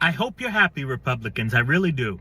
I hope you're happy, Republicans. I really do.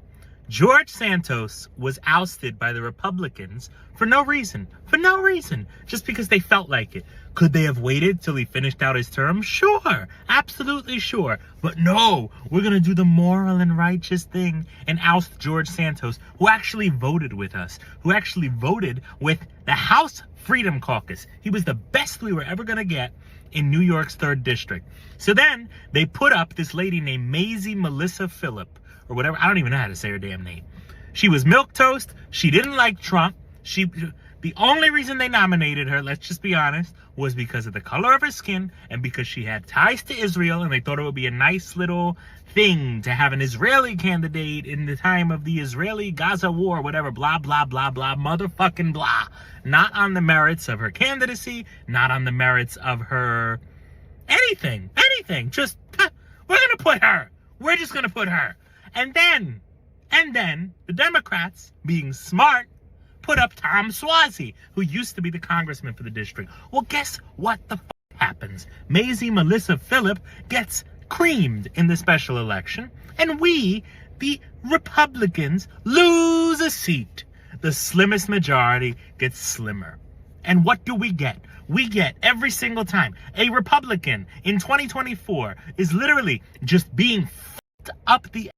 George Santos was ousted by the Republicans for no reason. For no reason. Just because they felt like it. Could they have waited till he finished out his term? Sure. Absolutely sure. But no, we're going to do the moral and righteous thing and oust George Santos, who actually voted with us, who actually voted with the House Freedom Caucus. He was the best we were ever going to get in New York's 3rd District. So then they put up this lady named Mazi Melissa Pilip, or whatever. I don't even know how to say her damn name. She was milquetoast. She didn't like Trump. The only reason they nominated her, let's just be honest, was because of the color of her skin and because she had ties to Israel, and they thought it would be a nice little thing to have an Israeli candidate in the time of the Israeli-Gaza war, whatever, blah, blah, blah, blah, motherfucking blah. Not on the merits of her candidacy, not on the merits of her anything. Just, we're going to put her. We're just going to put her. And then the Democrats, being smart, put up Tom Suozzi, who used to be the congressman for the district. Well, guess what the happens? Mazi Melissa Pilip gets creamed in the special election, and we, the Republicans, lose a seat. The slimmest majority gets slimmer. And what do we get? We get every single time a Republican in 2024 is literally just being fucked up the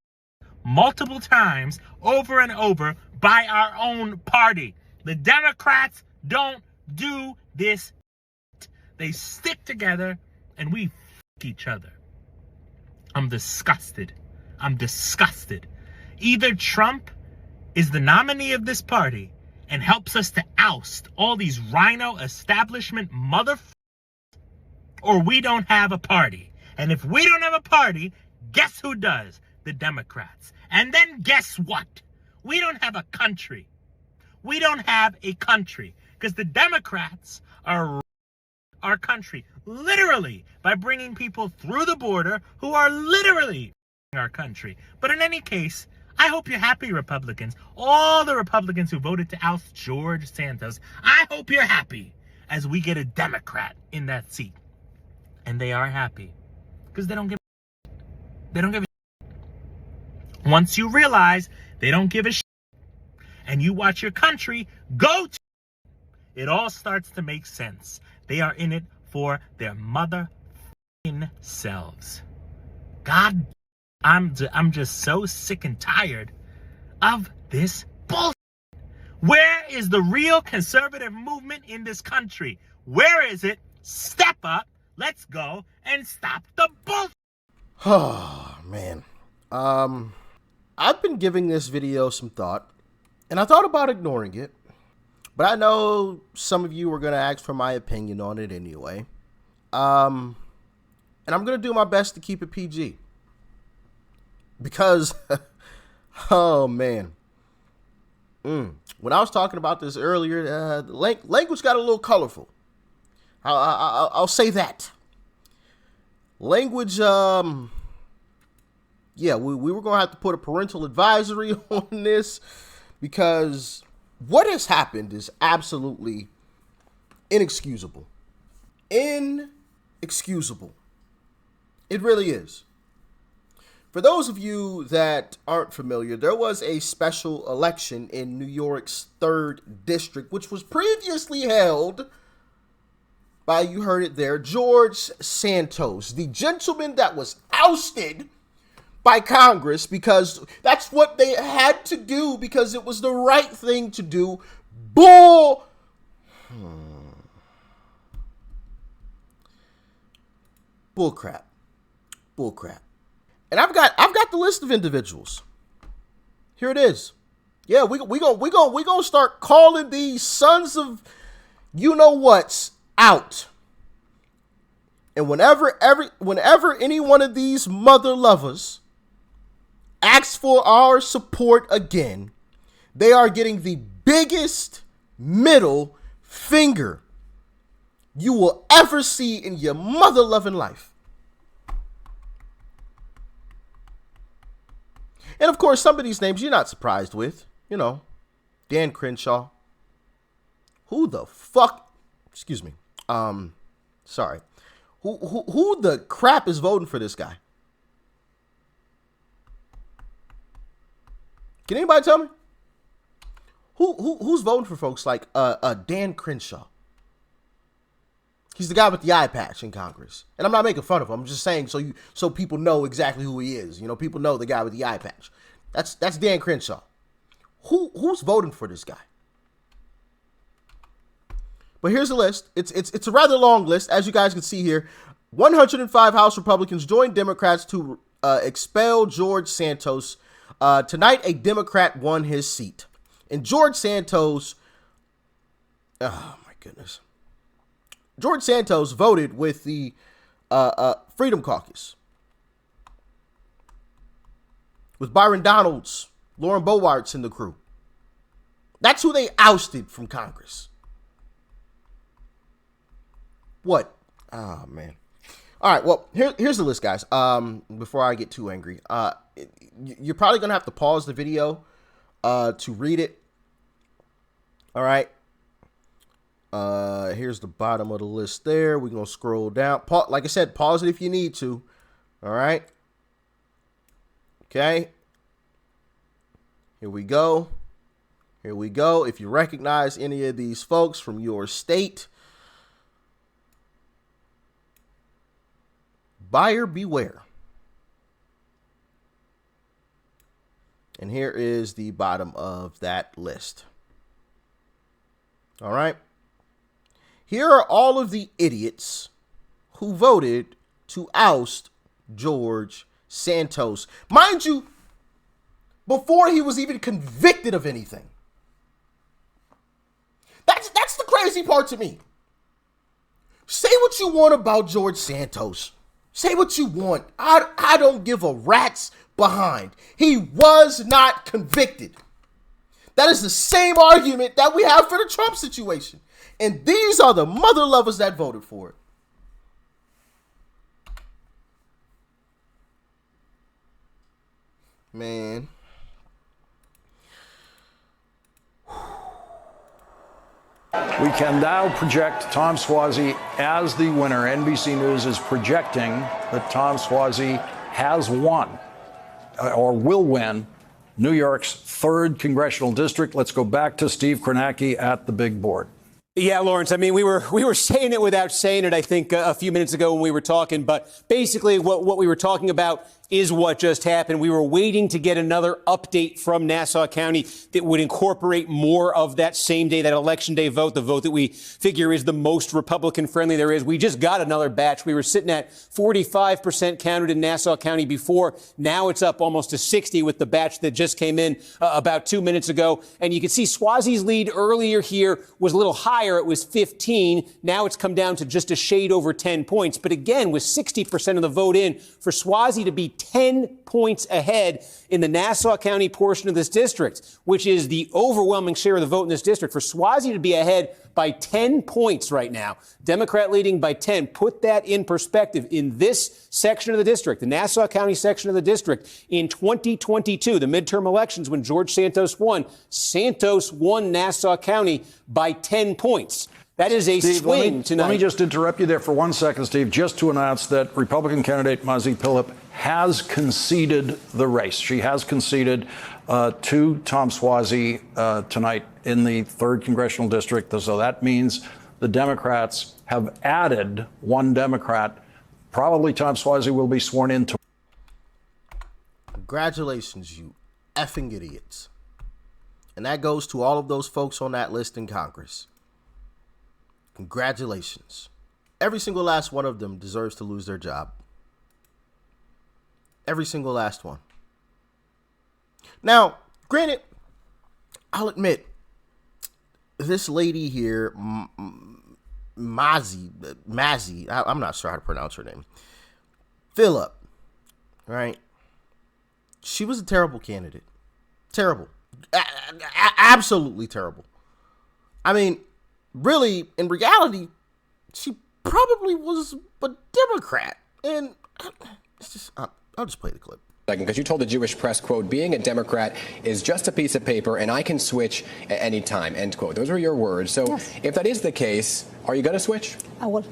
multiple times over and over by our own party. The Democrats don't do this. They stick together and we fuck each other. I'm disgusted. Either Trump is the nominee of this party and helps us to oust all these rhino establishment motherfuckers, or we don't have a party. And if we don't have a party, guess who does? The Democrats. And then guess what? We don't have a country. We don't have a country because the Democrats are our country, literally, by bringing people through the border who are literally our country. But in any case, I hope you're happy, Republicans. All the Republicans who voted to oust George Santos, I hope you're happy as we get a Democrat in that seat. And they are happy because they don't give a once you realize they don't give a shit and you watch your country go to, it all starts to make sense. They are in it for their mother selves. God, I'm just so sick and tired of this bullshit. Where is the real conservative movement in this country? Where is it? Step up. Let's go and stop the bullshit. Oh, man. I've been giving this video some thought, and I thought about ignoring it, but I know some of you are going to ask for my opinion on it anyway. And I'm going to do my best to keep it PG. Because, oh, man. When I was talking about this earlier, the language got a little colorful. I'll say that. Language, yeah, we were going to have to put a parental advisory on this because what has happened is absolutely inexcusable. Inexcusable. It really is. For those of you that aren't familiar, there was a special election in New York's 3rd District, which was previously held by, you heard it there, George Santos, the gentleman that was ousted by Congress because that's what they had to do because it was the right thing to do. Bull crap. And I've got the list of individuals. Here it is. Yeah, we gonna start calling these sons of you know what's out. And whenever any one of these mother lovers asks for our support again, they are getting the biggest middle finger you will ever see in your mother loving life. And of course, some of these names you're not surprised with, you know, Dan Crenshaw. Who the fuck? Excuse me. Sorry. Who the crap is voting for this guy? Can anybody tell me? Who's voting for folks like Dan Crenshaw? He's the guy with the eye patch in Congress. And I'm not making fun of him. I'm just saying so people know exactly who he is. You know, people know the guy with the eye patch. That's Dan Crenshaw. Who's voting for this guy? But here's the list. It's a rather long list, as you guys can see here. 105 House Republicans joined Democrats to expel George Santos. Tonight, a Democrat won his seat. And George Santos, oh my goodness. George Santos voted with the Freedom Caucus. With Byron Donalds, Lauren Boewarts and the crew. That's who they ousted from Congress. What? Oh, man. All right, well, here's the list, guys. Before I get too angry. You're probably going to have to pause the video to read it. All right. Here's the bottom of the list there. We're going to scroll down. Like I said, pause it if you need to. All right. Okay. Here we go. Here we go. If you recognize any of these folks from your state, buyer beware. And here is the bottom of that list. All right. Here are all of the idiots who voted to oust George Santos. Mind you, before he was even convicted of anything. That's the crazy part to me. Say what you want about George Santos. Say what you want. I don't give a rat's behind. He was not convicted. That is the same argument that we have for the Trump situation. And these are the mother lovers that voted for it. Man. We can now project Tom Suozzi as the winner. NBC News is projecting that Tom Suozzi has won or will win New York's 3rd congressional district. Let's go back to Steve Kornacki at the big board. Yeah, Lawrence, I mean, we were saying it without saying it, I think, a few minutes ago when we were talking. But basically what we were talking about is what just happened. We were waiting to get another update from Nassau County that would incorporate more of that same day, that election day vote, the vote that we figure is the most Republican friendly there is. We just got another batch. We were sitting at 45% counted in Nassau County before. Now it's up almost to 60 with the batch that just came in about 2 minutes ago. And you can see Suozzi's lead earlier here was a little higher. It was 15. Now it's come down to just a shade over 10 points. But again, with 60% of the vote in, for Suozzi to be 10 points ahead in the Nassau County portion of this district, which is the overwhelming share of the vote in this district, for Suozzi to be ahead by 10 points right now, Democrat leading by 10. Put that in perspective. In this section of the district, the Nassau County section of the district, in 2022, the midterm elections when George Santos won Nassau County by 10 points. That is a Steve, swing tonight. Let me just interrupt you there for 1 second, Steve, just to announce that Republican candidate Mazi Pilip has conceded the race. She has conceded to Tom Suozzi tonight in the 3rd congressional district. So that means the Democrats have added 1 Democrat. Probably Tom Suozzi will be sworn in tomorrow. Congratulations, you effing idiots. And that goes to all of those folks on that list in Congress. Congratulations. Every single last one of them deserves to lose their job. Every single last one. Now, granted, I'll admit, this lady here, Mazi, I'm not sure how to pronounce her name. Pilip, right? She was a terrible candidate. Terrible. Absolutely terrible. I mean, really, in reality, she probably was a Democrat. And it's just, I'll just play the clip. Because you told the Jewish press, quote, being a Democrat is just a piece of paper and I can switch at any time, end quote. Those were your words. So yes. If that is the case, are you going to switch? I will.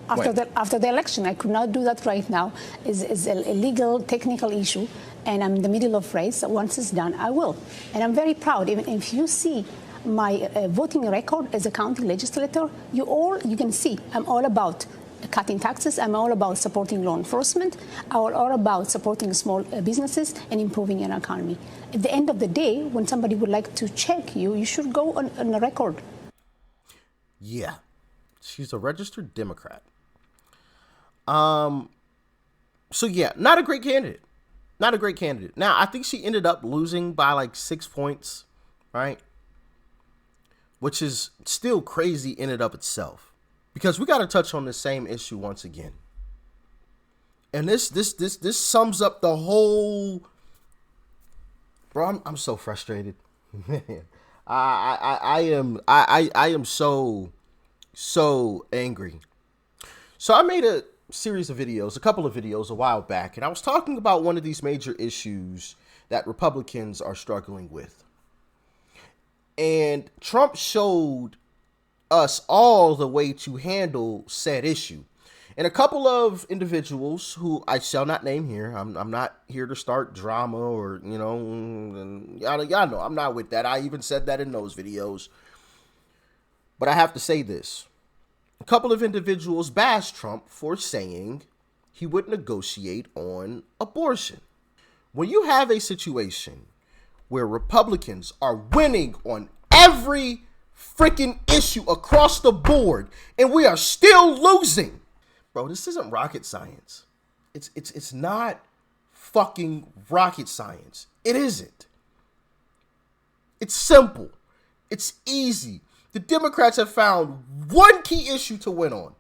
after the election. I could not do that right now. It's a legal, technical issue, and I'm in the middle of race. Once it's done, I will. And I'm very proud. Even if you see my voting record as a county legislator, you can see I'm all about cutting taxes. I'm all about supporting law enforcement. I'm all about supporting small businesses and improving our economy. At the end of the day, when somebody would like to check you, you should go on a record. Yeah, she's a registered Democrat. So yeah, not a great candidate. Not a great candidate. Now, I think she ended up losing by like 6 points, right? Which is still crazy in and of itself. Because we got to touch on the same issue once again. And this sums up the whole... Bro, I'm so frustrated. I am so angry. So I made a series of videos, a couple of videos a while back, and I was talking about one of these major issues that Republicans are struggling with. And Trump showed us all the way to handle said issue. And a couple of individuals who I shall not name here, I'm not here to start drama or, and y'all know I'm not with that. I even said that in those videos. But I have to say this. A couple of individuals bashed Trump for saying he would negotiate on abortion. When you have a situation where Republicans are winning on every freaking issue across the board and we are still losing, bro, this isn't rocket science. It's not fucking rocket science. It isn't. It's simple. It's easy. The Democrats have found one key issue to win on,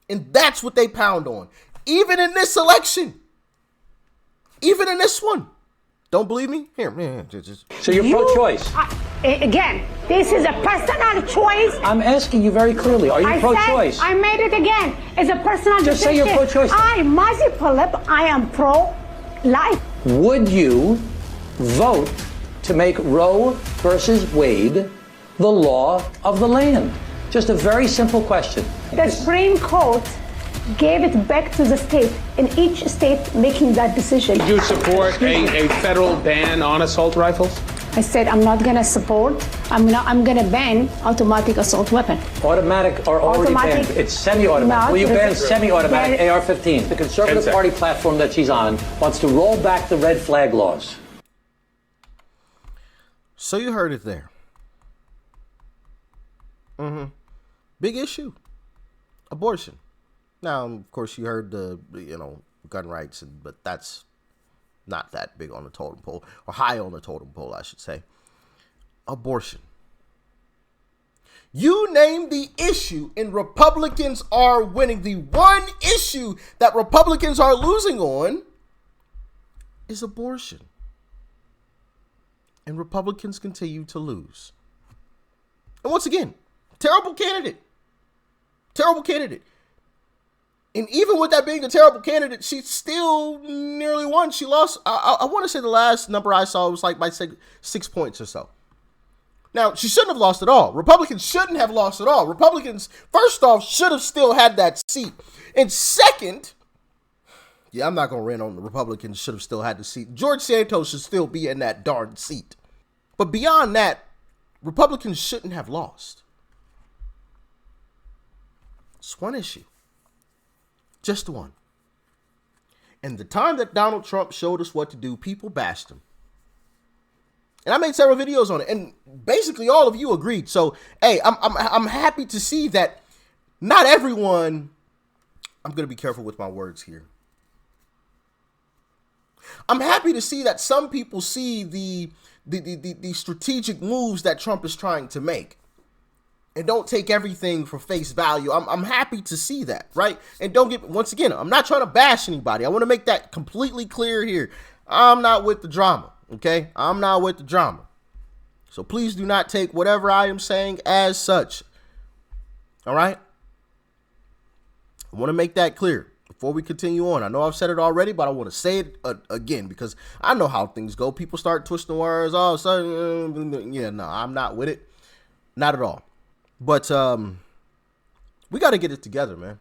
and that's what they pound on. Even in this election. Even in this one. Don't believe me? Here. So you're pro-choice? Again, this is a personal choice. I'm asking you very clearly. Are you pro-choice? I made it again. It's a personal decision. Just say you're pro-choice. Mazi Pilip, I am pro-life. Would you vote to make Roe versus Wade the law of the land? Just a very simple question. The Supreme Court gave it back to the state, in each state making that decision. Would you support a federal ban on assault rifles? I said I'm not going to support, I'm going to ban automatic assault weapon. Automatic or already banned? It's semi-automatic. Will you ban semi-automatic AR-15? The Conservative Party platform that she's on wants to roll back the red flag laws. So you heard it there. Big issue. Abortion. Now, of course, you heard the gun rights, but that's not that big on the totem pole, or high on the totem pole, I should say. Abortion. You name the issue, and Republicans are winning. The one issue that Republicans are losing on is abortion. And Republicans continue to lose. And once again, terrible candidate. Terrible candidate. And even with that being a terrible candidate, she still nearly won. She lost. I want to say the last number I saw was like by 6 points or so. Now, she shouldn't have lost at all. Republicans shouldn't have lost at all. Republicans, first off, should have still had that seat. And second, yeah, I'm not going to rant on the Republicans should have still had the seat. George Santos should still be in that darn seat. But beyond that, Republicans shouldn't have lost. It's one issue. Just one. And the time that Donald Trump showed us what to do, people bashed him. And I made several videos on it, and basically all of you agreed. So, hey, I'm happy to see that not everyone. I'm gonna be careful with my words here. I'm happy to see that some people see the strategic moves that Trump is trying to make, and don't take everything for face value. I'm happy to see that, right? And don't get, once again, I'm not trying to bash anybody. I want to make that completely clear here. I'm not with the drama, okay? I'm not with the drama. So please do not take whatever I am saying as such. All right? I want to make that clear before we continue on. I know I've said it already, but I want to say it again, because I know how things go. People start twisting words. All of a sudden, yeah, no, I'm not with it. Not at all. But we got to get it together, man.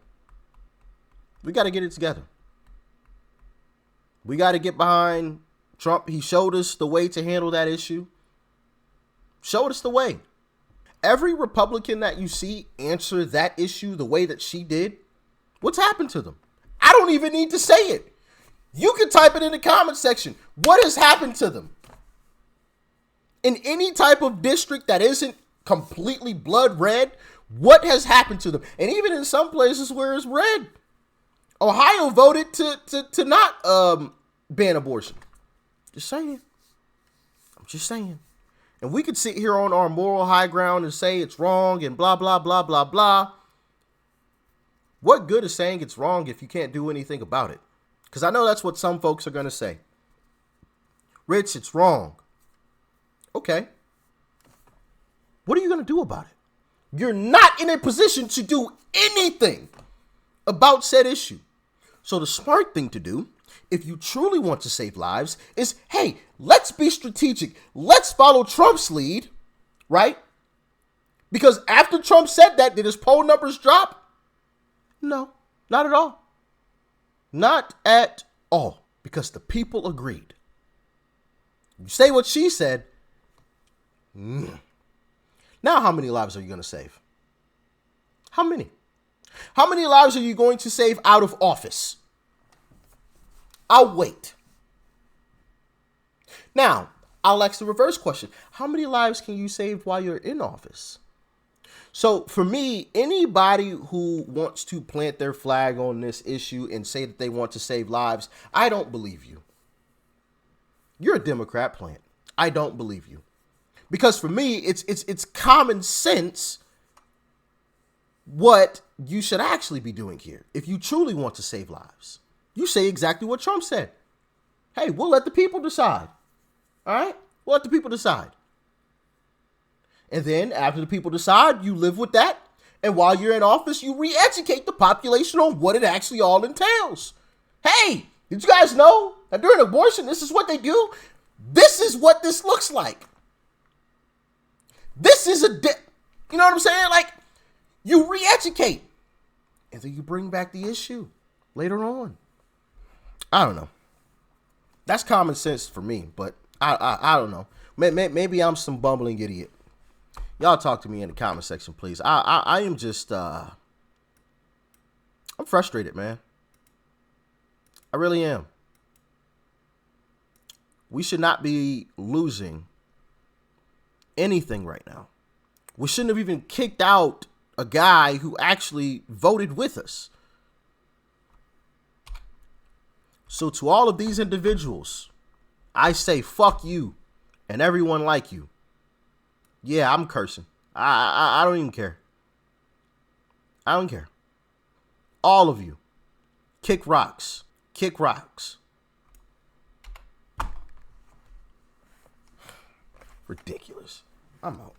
We got to get it together. We got to get behind Trump. He showed us the way to handle that issue. Showed us the way. Every Republican that you see answer that issue the way that she did, what's happened to them? I don't even need to say it. You can type it in the comment section. What has happened to them? In any type of district that isn't completely blood red, what has happened to them? And even in some places where it's red, Ohio voted to not ban abortion. Just saying. I'm just saying. And we could sit here on our moral high ground and say it's wrong and blah, blah, blah, blah, blah. What good is saying it's wrong if you can't do anything about it? Because I know that's what some folks are going to say. Rich, it's wrong. Okay. What are you going to do about it? You're not in a position to do anything about said issue. So the smart thing to do, if you truly want to save lives, is, hey, let's be strategic. Let's follow Trump's lead, right? Because after Trump said that, did his poll numbers drop? No, not at all. Not at all. Because the people agreed. You say what she said. Now how many lives are you going to save? How many? How many lives are you going to save out of office? I'll wait. Now, I'll ask the reverse question. How many lives can you save while you're in office? So for me, anybody who wants to plant their flag on this issue and say that they want to save lives, I don't believe you. You're a Democrat plant. I don't believe you. Because for me, it's common sense what you should actually be doing here. If you truly want to save lives, you say exactly what Trump said. Hey, we'll let the people decide. All right? We'll let the people decide. And then after the people decide, you live with that. And while you're in office, you re-educate the population on what it actually all entails. Hey, did you guys know that during abortion, this is what they do? This is what this looks like. This is you know what I'm saying? Like, you re-educate. And then you bring back the issue later on. I don't know. That's common sense for me, but I don't know. Maybe I'm some bumbling idiot. Y'all talk to me in the comment section, please. I am just, I'm frustrated, man. I really am. We should not be losing anything right now. We shouldn't have even kicked out a guy who actually voted with us. So to all of these individuals, I say fuck you and everyone like you. Yeah, I'm cursing. I don't even care. I don't care. All of you. Kick rocks. Kick rocks. Ridiculous. I'm out.